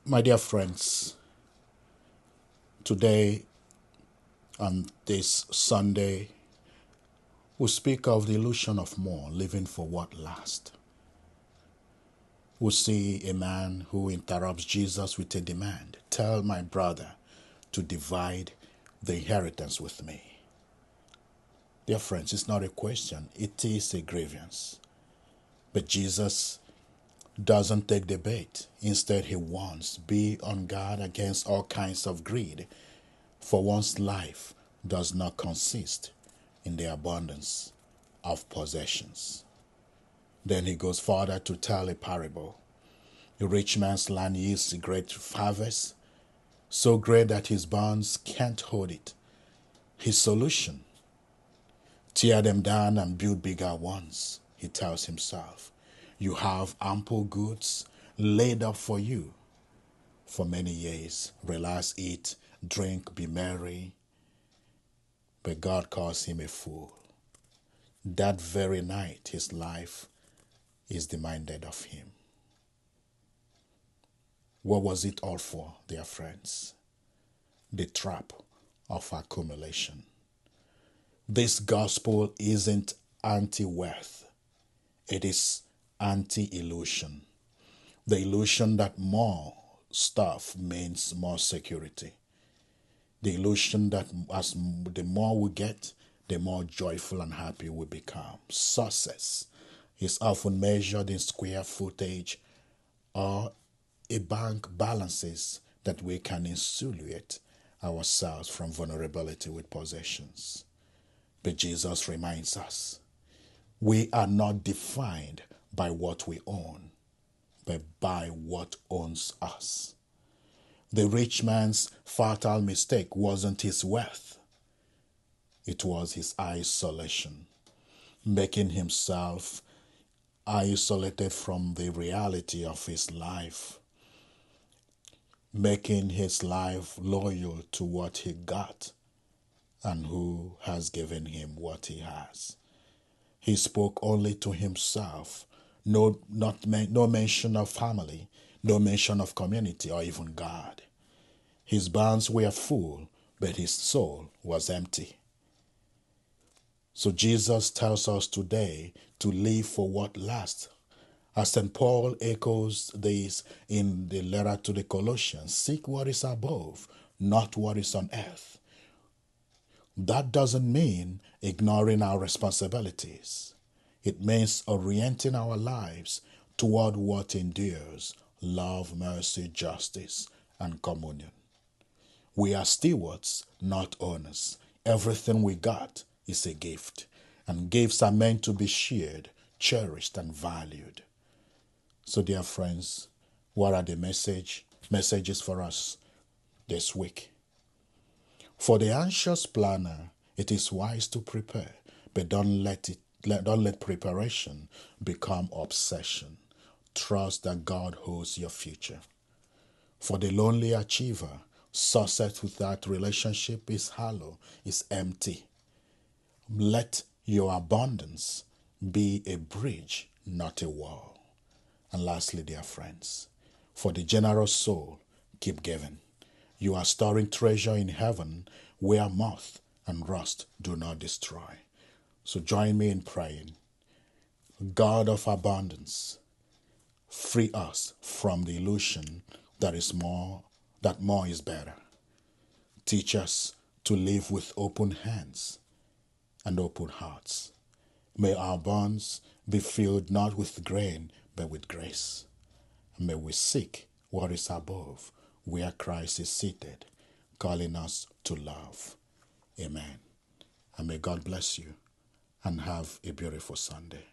My dear friends, today on this Sunday, we speak of the illusion of more, living for what lasts. We see a man who interrupts Jesus with a demand. Tell my brother to divide the inheritance with me. Dear friends, it's not a question, it is a grievance. But Jesus doesn't take the bait. Instead, he warns, be on guard against all kinds of greed, for one's life does not consist in the abundance of possessions. Then he goes further to tell a parable. A rich man's land yields a great harvest, so great that his barns can't hold it. His solution: tear them down and build bigger ones, he tells himself. You have ample goods laid up for you for many years. Relax, eat, drink, be merry. But God calls him a fool. That very night, his life is demanded of him. What was it all for, dear friends? The trap of accumulation. This gospel isn't anti-wealth. It is anti-illusion. The illusion that more stuff means more security. The illusion that the more we get, the more joyful and happy we become. Success is often measured in square footage or a bank balances that we can insulate ourselves from vulnerability with possessions. But Jesus reminds us, we are not defined by what we own, but by what owns us. The rich man's fatal mistake wasn't his wealth. It was his isolation, making himself isolated from the reality of his life, making his life loyal to what he got and who has given him what he has. He spoke only to himself. No mention of family, no mention of community or even God. His barns were full, but his soul was empty. So Jesus tells us today to live for what lasts. As St. Paul echoes this in the letter to the Colossians, seek what is above, not what is on earth. That doesn't mean ignoring our responsibilities. It means orienting our lives toward what endures: love, mercy, justice, and communion. We are stewards, not owners. Everything we got is a gift, and gifts are meant to be shared, cherished, and valued. So, dear friends, what are the messages for us this week? For the anxious planner, it is wise to prepare, but don't let preparation become obsession. Trust that God holds your future. For the lonely achiever, success without relationship is hollow, is empty. Let your abundance be a bridge, not a wall. And lastly, dear friends, for the generous soul, keep giving. You are storing treasure in heaven where moth and rust do not destroy. So join me in praying. God of abundance, free us from the illusion that more is better. Teach us to live with open hands and open hearts. May our barns be filled not with grain, but with grace. And may we seek what is above, where Christ is seated, calling us to love. Amen. And may God bless you and have a beautiful Sunday.